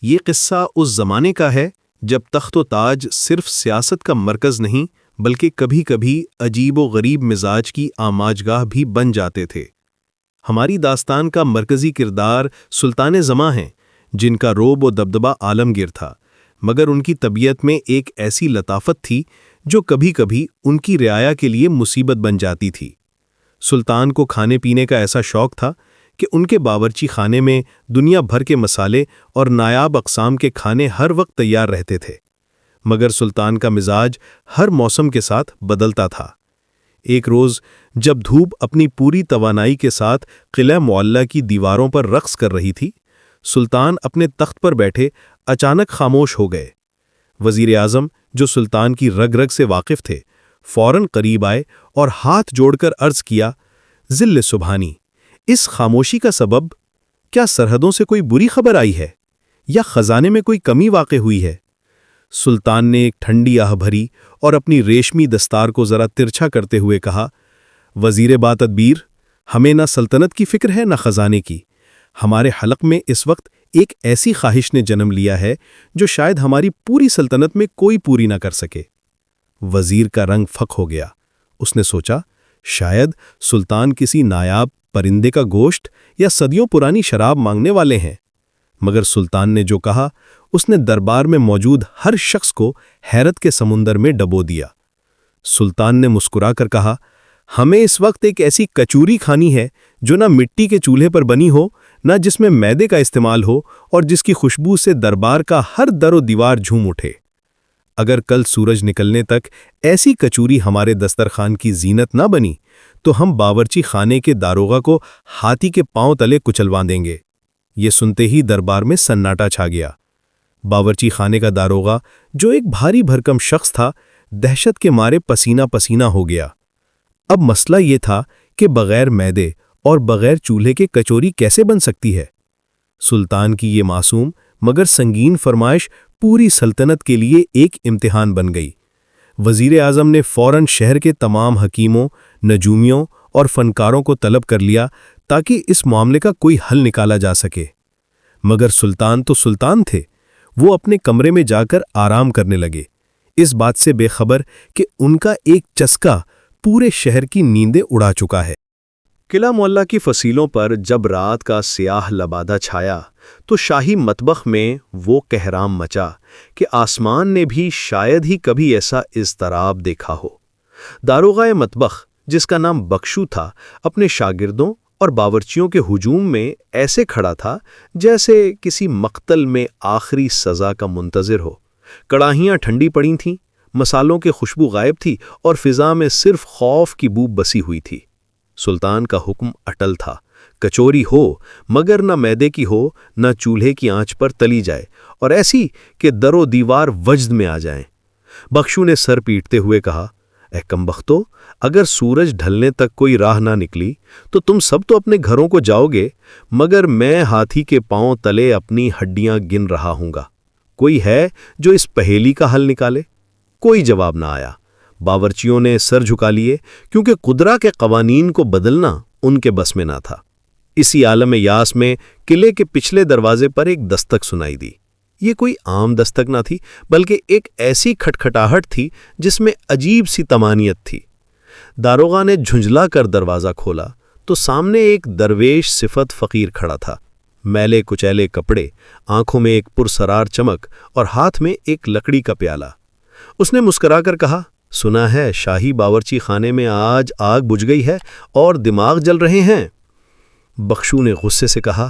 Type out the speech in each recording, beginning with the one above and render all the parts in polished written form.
یہ قصہ اس زمانے کا ہے جب تخت و تاج صرف سیاست کا مرکز نہیں بلکہ کبھی کبھی عجیب و غریب مزاج کی آماجگاہ بھی بن جاتے تھے۔ ہماری داستان کا مرکزی کردار سلطان زماں ہیں، جن کا رعب و دبدبہ عالمگیر تھا، مگر ان کی طبیعت میں ایک ایسی لطافت تھی جو کبھی کبھی ان کی رعایا کے لیے مصیبت بن جاتی تھی۔ سلطان کو کھانے پینے کا ایسا شوق تھا کہ ان کے باورچی خانے میں دنیا بھر کے مسالے اور نایاب اقسام کے کھانے ہر وقت تیار رہتے تھے، مگر سلطان کا مزاج ہر موسم کے ساتھ بدلتا تھا۔ ایک روز جب دھوپ اپنی پوری توانائی کے ساتھ قلعہ معلیٰ کی دیواروں پر رقص کر رہی تھی، سلطان اپنے تخت پر بیٹھے اچانک خاموش ہو گئے۔ وزیر اعظم، جو سلطان کی رگ رگ سے واقف تھے، فوراً قریب آئے اور ہاتھ جوڑ کر عرض کیا، ذل سبحانی، اس خاموشی کا سبب کیا سرحدوں سے کوئی بری خبر آئی ہے یا خزانے میں کوئی کمی واقع ہوئی ہے؟ سلطان نے ایک ٹھنڈی آہ بھری اور اپنی ریشمی دستار کو ذرا ترچھا کرتے ہوئے کہا، وزیر با تدبیر، ہمیں نہ سلطنت کی فکر ہے نہ خزانے کی۔ ہمارے حلق میں اس وقت ایک ایسی خواہش نے جنم لیا ہے جو شاید ہماری پوری سلطنت میں کوئی پوری نہ کر سکے۔ وزیر کا رنگ فک ہو گیا۔ اس نے سوچا، شاید سلطان کسی نایاب پرندے کا گوشت یا صدیوں پرانی شراب مانگنے والے ہیں، مگر سلطان نے جو کہا اس نے دربار میں موجود ہر شخص کو حیرت کے سمندر میں ڈبو دیا۔ سلطان نے مسکرا کر کہا، ہمیں اس وقت ایک ایسی کچوری کھانی ہے جو نہ مٹی کے چولہے پر بنی ہو، نہ جس میں میدے کا استعمال ہو اور جس کی خوشبو سے دربار کا ہر در و دیوار جھوم اٹھے۔ اگر کل سورج نکلنے تک ایسی کچوری ہمارے دسترخوان کی زینت نہ بنی تو ہم باورچی خانے کے داروغہ کو ہاتھی کے پاؤں تلے کچلوا دیں گے۔ یہ سنتے ہی دربار میں سناٹا چھا گیا۔ باورچی خانے کا داروغہ، جو ایک بھاری بھرکم شخص تھا، دہشت کے مارے پسینہ پسینہ ہو گیا۔ اب مسئلہ یہ تھا کہ بغیر میدے اور بغیر چولہے کے کچوری کیسے بن سکتی ہے؟ سلطان کی یہ معصوم مگر سنگین فرمائش پوری سلطنت کے لیے ایک امتحان بن گئی۔ وزیر اعظم نے فوراً شہر کے تمام حکیموں، نجومیوں اور فنکاروں کو طلب کر لیا تاکہ اس معاملے کا کوئی حل نکالا جا سکے۔ مگر سلطان تو سلطان تھے، وہ اپنے کمرے میں جا کر آرام کرنے لگے، اس بات سے بے خبر کہ ان کا ایک چسکا پورے شہر کی نیندیں اڑا چکا ہے۔ قلعہ معلیٰ کی فصیلوں پر جب رات کا سیاہ لبادہ چھایا تو شاہی مطبخ میں وہ کہرام مچا کہ آسمان نے بھی شاید ہی کبھی ایسا اضطراب دیکھا ہو۔ داروغہ مطبخ، جس کا نام بخشو تھا، اپنے شاگردوں اور باورچیوں کے ہجوم میں ایسے کھڑا تھا جیسے کسی مقتل میں آخری سزا کا منتظر ہو۔ کڑاہیاں ٹھنڈی پڑی تھیں، مسالوں کے خوشبو غائب تھی اور فضا میں صرف خوف کی بو بسی ہوئی تھی۔ سلطان کا حکم اٹل تھا، کچوری ہو مگر نہ میدے کی ہو، نہ چولہے کی آنچ پر تلی جائے، اور ایسی کہ در و دیوار وجد میں آ جائیں۔ بخشو نے سر پیٹتے ہوئے کہا، اے کمبختو، اگر سورج ڈھلنے تک کوئی راہ نہ نکلی تو تم سب تو اپنے گھروں کو جاؤ گے، مگر میں ہاتھی کے پاؤں تلے اپنی ہڈیاں گن رہا ہوں گا۔ کوئی ہے جو اس پہیلی کا حل نکالے؟ کوئی جواب نہ آیا۔ باورچیوں نے سر جھکا لیے، کیونکہ قدرہ کے قوانین کو بدلنا ان کے بس میں نہ تھا۔ اسی عالم یاس میں قلعے کے پچھلے دروازے پر ایک دستک سنائی دی۔ یہ کوئی عام دستک نہ تھی، بلکہ ایک ایسی کھٹکھٹاہٹ تھی جس میں عجیب سی طمانینت تھی۔ داروغہ نے جھنجھلا کر دروازہ کھولا تو سامنے ایک درویش صفت فقیر کھڑا تھا، میلے کچیلے کپڑے، آنکھوں میں ایک پرسرار چمک اور ہاتھ میں ایک لکڑی کا پیالہ۔ اس نے مسکرا کر کہا، سنا ہے شاہی باورچی خانے میں آج آگ بجھ گئی ہے اور دماغ جل رہے ہیں۔ بخشو نے غصے سے کہا،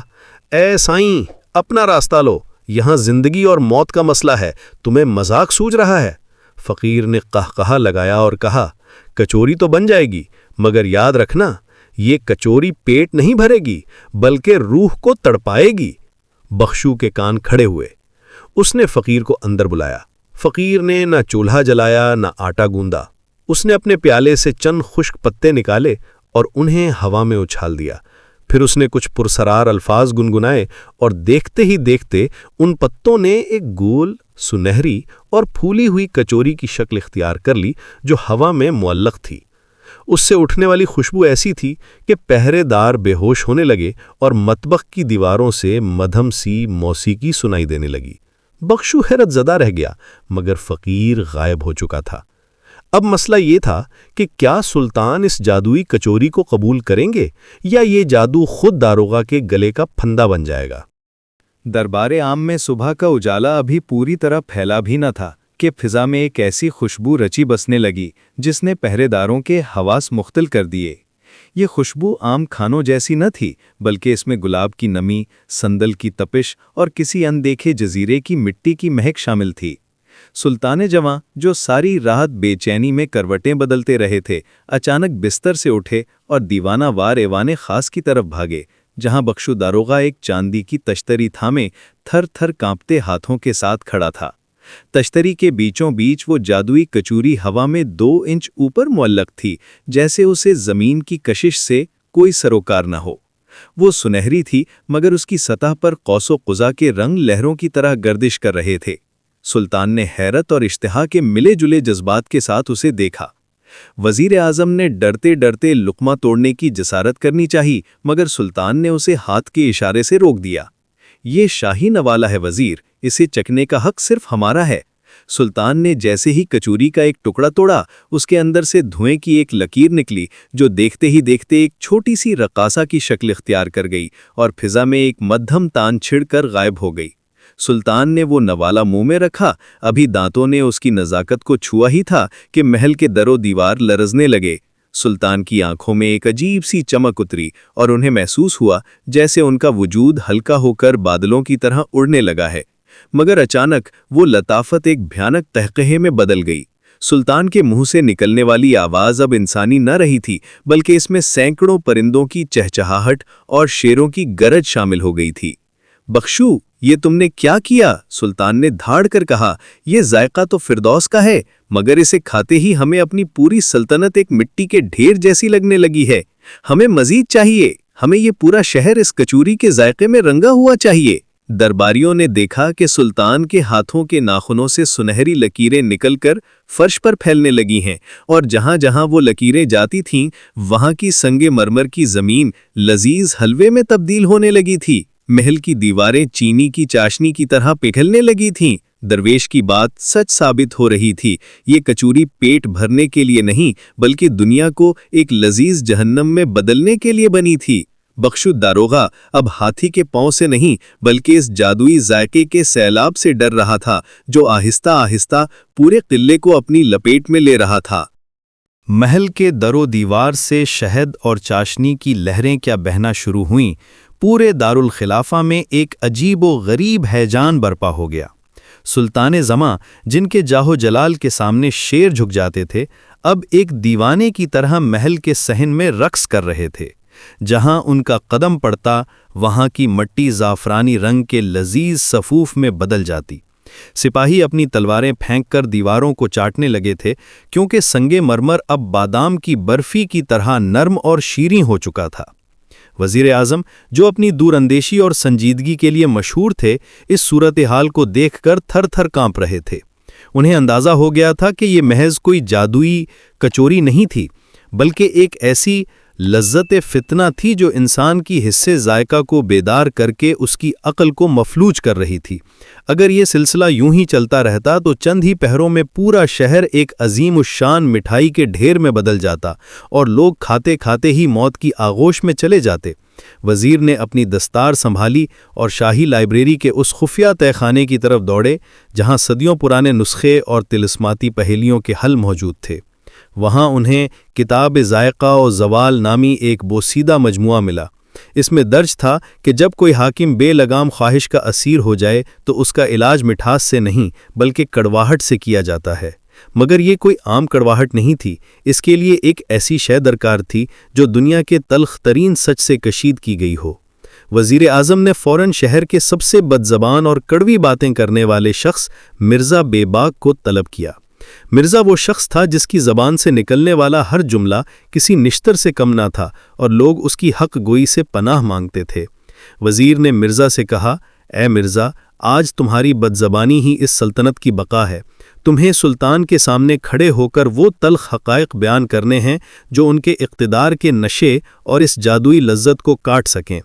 اے سائیں، اپنا راستہ لو، یہاں زندگی اور موت کا مسئلہ ہے، تمہیں مذاق سوچ رہا ہے؟ فقیر نے قہقہا لگایا اور کہا، کچوری تو بن جائے گی، مگر یاد رکھنا، یہ کچوری پیٹ نہیں بھرے گی بلکہ روح کو تڑپائے گی۔ بخشو کے کان کھڑے ہوئے۔ اس نے فقیر کو اندر بلایا۔ فقیر نے نہ چولہا جلایا نہ آٹا گوندا۔ اس نے اپنے پیالے سے چند خشک پتے نکالے اور انہیں ہوا میں اچھال دیا۔ پھر اس نے کچھ پرسرار الفاظ گنگنائے اور دیکھتے ہی دیکھتے ان پتوں نے ایک گول، سنہری اور پھولی ہوئی کچوری کی شکل اختیار کر لی جو ہوا میں معلق تھی۔ اس سے اٹھنے والی خوشبو ایسی تھی کہ پہرے دار بے ہوش ہونے لگے اور مطبخ کی دیواروں سے مدھم سی موسیقی سنائی دینے لگی۔ بخشو حیرت زدہ رہ گیا، مگر فقیر غائب ہو چکا تھا۔ اب مسئلہ یہ تھا کہ کیا سلطان اس جادوئی کچوری کو قبول کریں گے یا یہ جادو خود داروغہ کے گلے کا پھندا بن جائے گا؟ دربار عام میں صبح کا اجالا ابھی پوری طرح پھیلا بھی نہ تھا کہ فضا میں ایک ایسی خوشبو رچی بسنے لگی جس نے پہرے داروں کے حواس مختل کر دیے۔ یہ خوشبو عام کھانوں جیسی نہ تھی، بلکہ اس میں گلاب کی نمی، سندل کی تپش اور کسی اندیکھے جزیرے کی مٹی کی مہک شامل تھی۔ سلطان جواں، جو ساری رات بے چینی میں کروٹیں بدلتے رہے تھے، اچانک بستر سے اٹھے اور دیوانہ وار ایوان خاص کی طرف بھاگے، جہاں بخشو داروغہ ایک چاندی کی تشتری تھامے تھر تھر کانپتے ہاتھوں کے ساتھ کھڑا تھا۔ تشتری کے بیچوں بیچ وہ جادوئی کچوری ہوا میں 2 انچ اوپر معلق تھی، جیسے اسے زمین کی کشش سے کوئی سروکار نہ ہو۔ وہ سنہری تھی، مگر اس کی سطح پر قوس و قزح کے رنگ لہروں کی طرح گردش کر رہے تھے۔ سلطان نے حیرت اور اشتہا کے ملے جلے جذبات کے ساتھ اسے دیکھا۔ وزیر اعظم نے ڈرتے ڈرتے لقمہ توڑنے کی جسارت کرنی چاہی، مگر سلطان نے اسے ہاتھ کے اشارے سے روک دیا۔ یہ شاہی نوالہ ہے وزیر، اسے چکنے کا حق صرف ہمارا ہے۔ سلطان نے جیسے ہی کچوری کا ایک ٹکڑا توڑا، اس کے اندر سے دھوئیں کی ایک لکیر نکلی جو دیکھتے ہی دیکھتے ایک چھوٹی سی رقاصہ کی شکل اختیار کر گئی اور فضا میں ایک مدھم تان چھڑ کر غائب ہو گئی۔ سلطان نے وہ نوالہ منہ میں رکھا، ابھی دانتوں نے اس کی نزاکت کو چھوا ہی تھا کہ محل کے در و دیوار لرزنے لگے۔ سلطان کی آنکھوں میں ایک عجیب سی چمک اتری اور انہیں محسوس ہوا جیسے ان کا وجود ہلکا ہو کر بادلوں کی طرح اڑنے لگا ہے، مگر اچانک وہ لطافت ایک بھیانک تہقہے میں بدل گئی۔ سلطان کے منہ سے نکلنے والی آواز اب انسانی نہ رہی تھی، بلکہ اس میں سینکڑوں پرندوں کی چہچہاہٹ اور شیروں کی گرج شامل ہو گئی تھی۔ بخشو، یہ تم نے کیا کیا؟ سلطان نے دھاڑ کر کہا۔ یہ ذائقہ تو فردوس کا ہے، مگر اسے کھاتے ہی ہمیں اپنی پوری سلطنت ایک مٹی کے ڈھیر جیسی لگنے لگی ہے۔ ہمیں مزید چاہیے، ہمیں یہ پورا شہر اس کچوری کے ذائقے میں رنگا ہوا چاہیے۔ درباریوں نے دیکھا کہ سلطان کے ہاتھوں کے ناخنوں سے سنہری لکیریں نکل کر فرش پر پھیلنے لگی ہیں، اور جہاں جہاں وہ لکیریں جاتی تھیں وہاں کی سنگ مرمر کی زمین لذیذ حلوے میں تبدیل ہونے لگی تھی۔ محل کی دیواریں چینی کی چاشنی کی طرح پگھلنے لگی تھیں۔ درویش کی بات سچ ثابت ہو رہی تھی، یہ کچوری پیٹ بھرنے کے لیے نہیں بلکہ دنیا کو ایک لذیذ جہنم میں بدلنے کے لیے بنی تھی۔ بخشو داروغہ اب ہاتھی کے پاؤں سے نہیں بلکہ اس جادوئی ذائقے کے سیلاب سے ڈر رہا تھا جو آہستہ آہستہ پورے قلعے کو اپنی لپیٹ میں لے رہا تھا۔ محل کے در و دیوار سے شہد اور چاشنی کی لہریں کیا بہنا شروع ہوئیں، پورے دارالخلافہ میں ایک عجیب و غریب ہیجان برپا ہو گیا۔ سلطان زماں، جن کے جاہ و جلال کے سامنے شیر جھک جاتے تھے، اب ایک دیوانے کی طرح محل کے صحن میں رقص کر رہے تھے۔ جہاں ان کا قدم پڑتا وہاں کی مٹی زعفرانی رنگ کے لذیذ صفوف میں بدل جاتی۔ سپاہی اپنی تلواریں پھینک کر دیواروں کو چاٹنے لگے تھے، کیونکہ سنگ مرمر اب بادام کی برفی کی طرح نرم اور شیریں ہو چکا تھا۔ وزیر اعظم، جو اپنی دور اندیشی اور سنجیدگی کے لیے مشہور تھے، اس صورتحال کو دیکھ کر تھر تھر کانپ رہے تھے۔ انہیں اندازہ ہو گیا تھا کہ یہ محض کوئی جادوئی کچوری نہیں تھی، بلکہ ایک ایسی لذت فتنہ تھی جو انسان کی حصے ذائقہ کو بیدار کر کے اس کی عقل کو مفلوج کر رہی تھی۔ اگر یہ سلسلہ یوں ہی چلتا رہتا تو چند ہی پہروں میں پورا شہر ایک عظیم الشان مٹھائی کے ڈھیر میں بدل جاتا اور لوگ کھاتے کھاتے ہی موت کی آغوش میں چلے جاتے۔ وزیر نے اپنی دستار سنبھالی اور شاہی لائبریری کے اس خفیہ تہہ خانے کی طرف دوڑے جہاں صدیوں پرانے نسخے اور طلسماتی پہیلیوں کے حل موجود تھے۔ وہاں انہیں کتاب ذائقہ و زوال نامی ایک بوسیدہ مجموعہ ملا۔ اس میں درج تھا کہ جب کوئی حاکم بے لگام خواہش کا اسیر ہو جائے تو اس کا علاج مٹھاس سے نہیں بلکہ کڑواہٹ سے کیا جاتا ہے، مگر یہ کوئی عام کڑواہٹ نہیں تھی، اس کے لیے ایک ایسی شے درکار تھی جو دنیا کے تلخ ترین سچ سے کشید کی گئی ہو۔ وزیر اعظم نے فوراً شہر کے سب سے بد زبان اور کڑوی باتیں کرنے والے شخص مرزا بے باک کو طلب کیا۔ مرزا وہ شخص تھا جس کی زبان سے نکلنے والا ہر جملہ کسی نشتر سے کم نہ تھا اور لوگ اس کی حق گوئی سے پناہ مانگتے تھے۔ وزیر نے مرزا سے کہا، اے مرزا، آج تمہاری بدزبانی ہی اس سلطنت کی بقا ہے۔ تمہیں سلطان کے سامنے کھڑے ہو کر وہ تلخ حقائق بیان کرنے ہیں جو ان کے اقتدار کے نشے اور اس جادوئی لذت کو کاٹ سکیں۔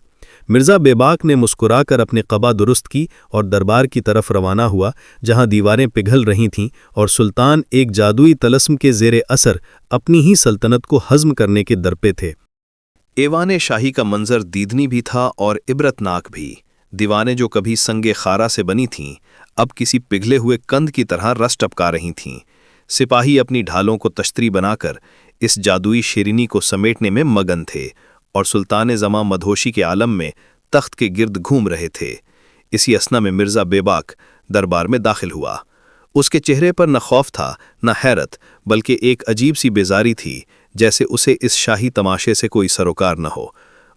مرزا بے باک نے مسکرا کر اپنی قبا درست کی اور دربار کی طرف روانہ ہوا، جہاں دیواریں پگھل رہی تھیں اور سلطان ایک جادوئی طلسم کے زیر اثر اپنی ہی سلطنت کو ہضم کرنے کے درپے تھے۔ ایوان شاہی کا منظر دیدنی بھی تھا اور عبرتناک بھی۔ دیوانیں جو کبھی سنگ خارا سے بنی تھیں، اب کسی پگھلے ہوئے کند کی طرح رس ٹپکا رہی تھیں۔ سپاہی اپنی ڈھالوں کو تشتری بنا کر اس جادوئی شیرینی کو سمیٹنے میں مگن تھے، اور سلطان زماں مدہوشی کے عالم میں تخت کے گرد گھوم رہے تھے۔ اسی اثنا میں مرزا بے باک دربار میں داخل ہوا۔ اس کے چہرے پر نہ خوف تھا نہ حیرت، بلکہ ایک عجیب سی بیزاری تھی، جیسے اسے اس شاہی تماشے سے کوئی سروکار نہ ہو۔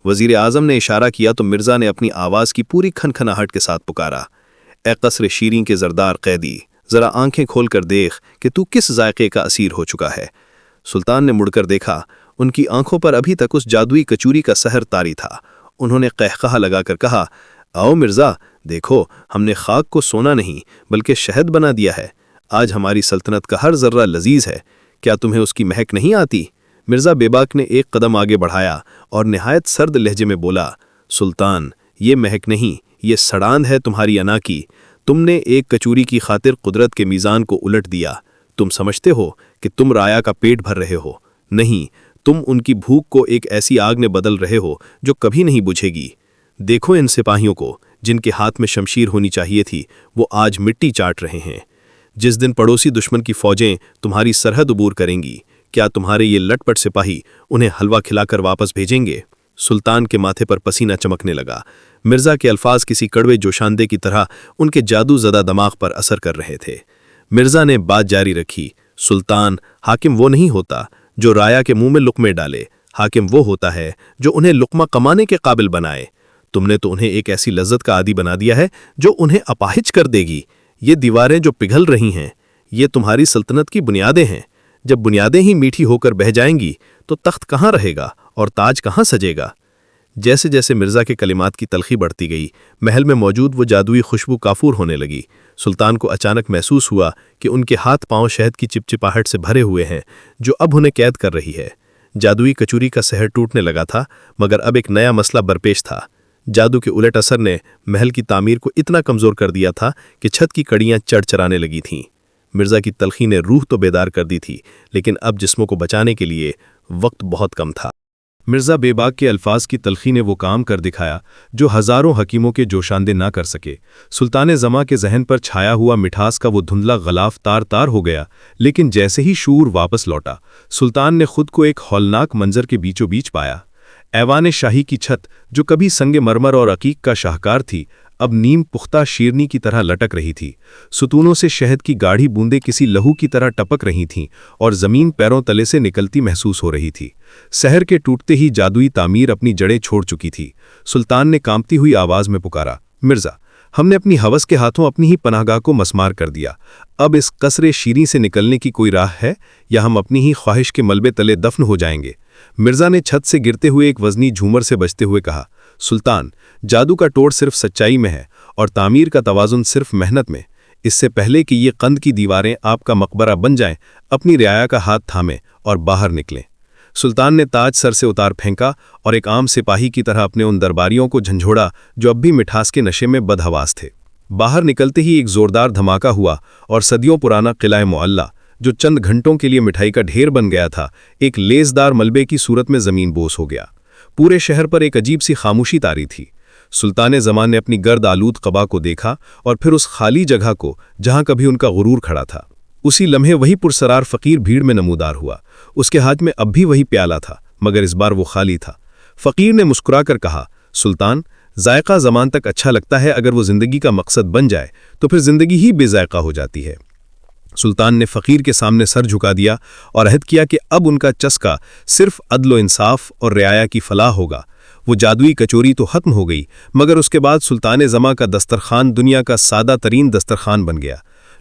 وزیر اعظم نے اشارہ کیا تو مرزا نے اپنی آواز کی پوری کھنکھناہٹ کے ساتھ پکارا، اے قصر شیریں کے زردار قیدی، ذرا آنکھیں کھول کر دیکھ کہ تو کس ذائقے کا اسیر ہو چکا ہے۔ سلطان نے مڑ کر دیکھا، ان کی آنکھوں پر ابھی تک اس جادوئی کچوری کا سحر طاری تھا۔ انہوں نے قہقہہ لگا کر کہا، آؤ مرزا، دیکھو، ہم نے خاک کو سونا نہیں بلکہ شہد بنا دیا ہے۔ آج ہماری سلطنت کا ہر ذرہ لذیذ ہے، کیا تمہیں اس کی مہک نہیں آتی؟ مرزا بے باک نے ایک قدم آگے بڑھایا اور نہایت سرد لہجے میں بولا، سلطان، یہ مہک نہیں، یہ سڑاند ہے تمہاری انا کی۔ تم نے ایک کچوری کی خاطر قدرت کے میزان کو الٹ دیا۔ تم سمجھتے ہو کہ تم رایا کا پیٹ بھر رہے ہو، نہیں، تم ان کی بھوک کو ایک ایسی آگ میں بدل رہے ہو جو کبھی نہیں بجھے گی۔ دیکھو ان سپاہیوں کو، جن کے ہاتھ میں شمشیر ہونی چاہیے تھی، وہ آج مٹی چاٹ رہے ہیں۔ جس دن پڑوسی دشمن کی فوجیں تمہاری سرحد عبور کریں گی، کیا تمہارے یہ لٹ پٹ سپاہی انہیں حلوہ کھلا کر واپس بھیجیں گے؟ سلطان کے ماتھے پر پسینہ چمکنے لگا۔ مرزا کے الفاظ کسی کڑوے جوشاندے کی طرح ان کے جادو زدہ دماغ پر اثر کر رہے تھے۔ مرزا نے بات جاری رکھی، سلطان، حاکم وہ نہیں ہوتا جو رایا کے منہ میں لقمے ڈالے، حاکم وہ ہوتا ہے جو انہیں لقمہ کمانے کے قابل بنائے۔ تم نے تو انہیں ایک ایسی لذت کا عادی بنا دیا ہے جو انہیں اپاہج کر دے گی۔ یہ دیواریں جو پگھل رہی ہیں، یہ تمہاری سلطنت کی بنیادیں ہیں۔ جب بنیادیں ہی میٹھی ہو کر بہہ جائیں گی تو تخت کہاں رہے گا اور تاج کہاں سجے گا؟ جیسے جیسے مرزا کے کلمات کی تلخی بڑھتی گئی، محل میں موجود وہ جادوئی خوشبو کافور ہونے لگی۔ سلطان کو اچانک محسوس ہوا کہ ان کے ہاتھ پاؤں شہد کی چپچپاہٹ سے بھرے ہوئے ہیں جو اب انہیں قید کر رہی ہے۔ جادوئی کچوری کا سحر ٹوٹنے لگا تھا، مگر اب ایک نیا مسئلہ برپیش تھا۔ جادو کے الٹ اثر نے محل کی تعمیر کو اتنا کمزور کر دیا تھا کہ چھت کی کڑیاں چڑچڑانے لگی تھیں۔ مرزا کی تلخی نے روح تو بیدار کر دی تھی، لیکن اب جسموں کو بچانے کے لیے وقت بہت کم تھا۔ مرزا بے باک کے الفاظ کی تلخی نے وہ کام کر دکھایا جو ہزاروں حکیموں کے جوشاندے نہ کر سکے۔ سلطان زماں کے ذہن پر چھایا ہوا مٹھاس کا وہ دھندلا غلاف تار تار ہو گیا، لیکن جیسے ہی شعور واپس لوٹا، سلطان نے خود کو ایک ہولناک منظر کے بیچوں بیچ پایا۔ ایوان شاہی کی چھت، جو کبھی سنگ مرمر اور عقیق کا شاہکار تھی، اب نیم پختہ شیرنی کی طرح لٹک رہی تھی۔ ستونوں سے شہد کی گاڑھی بوندیں کسی لہو کی طرح ٹپک رہی تھیں اور زمین پیروں تلے سے نکلتی محسوس ہو رہی تھی۔ سحر کے ٹوٹتے ہی جادوئی تعمیر اپنی جڑیں چھوڑ چکی تھی۔ سلطان نے کانپتی ہوئی آواز میں پکارا، مرزا، ہم نے اپنی ہوس کے ہاتھوں اپنی ہی پناہگاہ کو مسمار کر دیا۔ اب اس قصر شیریں سے نکلنے کی کوئی راہ ہے یا ہم اپنی ہی خواہش کے ملبے تلے دفن ہو جائیں گے؟ مرزا نے چھت سے گرتے ہوئے ایک وزنی جھومر سے بجتے ہوئے کہا، سلطان، جادو کا توڑ صرف سچائی میں ہے اور تعمیر کا توازن صرف محنت میں۔ اس سے پہلے کہ یہ قند کی دیواریں آپ کا مقبرہ بن جائیں، اپنی رعایا کا ہاتھ تھامیں اور باہر نکلیں۔ سلطان نے تاج سر سے اتار پھینکا اور ایک عام سپاہی کی طرح اپنے ان درباریوں کو جھنجھوڑا جو اب بھی مٹھاس کے نشے میں بدحواس تھے۔ باہر نکلتے ہی ایک زوردار دھماکہ ہوا اور صدیوں پرانا قلعہ معلّہ، جو چند گھنٹوں کے لیے مٹھائی کا ڈھیر بن گیا تھا، ایک لیزدار ملبے کی صورت میں زمین بوس ہو گیا۔ پورے شہر پر ایک عجیب سی خاموشی طاری تھی۔ سلطان زمان نے اپنی گرد آلود قبا کو دیکھا اور پھر اس خالی جگہ کو جہاں کبھی ان کا غرور کھڑا تھا۔ اسی لمحے وہی پرسرار فقیر بھیڑ میں نمودار ہوا۔ اس کے ہاتھ میں اب بھی وہی پیالہ تھا، مگر اس بار وہ خالی تھا۔ فقیر نے مسکرا کر کہا، سلطان، ذائقہ زمان تک اچھا لگتا ہے، اگر وہ زندگی کا مقصد بن جائے تو پھر زندگی ہی بے ذائقہ ہو جاتی ہے۔ سلطان نے فقیر کے سامنے سر جھکا دیا اور عہد کیا کہ اب ان کا چسکا صرف عدل و انصاف اور رعایا کی فلاح ہوگا۔ وہ جادوئی کچوری تو ختم ہو گئی، مگر اس کے بعد سلطان زماں کا دسترخوان دنیا کا سادہ ترین دسترخوان بن گیا۔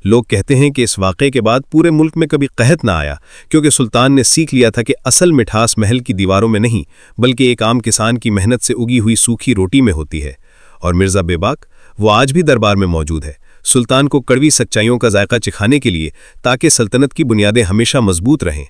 لوگ کہتے ہیں کہ اس واقعے کے بعد پورے ملک میں کبھی قحط نہ آیا، کیونکہ سلطان نے سیکھ لیا تھا کہ اصل مٹھاس محل کی دیواروں میں نہیں، بلکہ ایک عام کسان کی محنت سے اگی ہوئی سوکھی روٹی میں ہوتی ہے۔ اور مرزا بے باک وہ آج بھی دربار میں موجود ہے، سلطان کو کڑوی سچائیوں کا ذائقہ چکھانے کے لیے، تاکہ سلطنت کی بنیادیں ہمیشہ مضبوط رہیں۔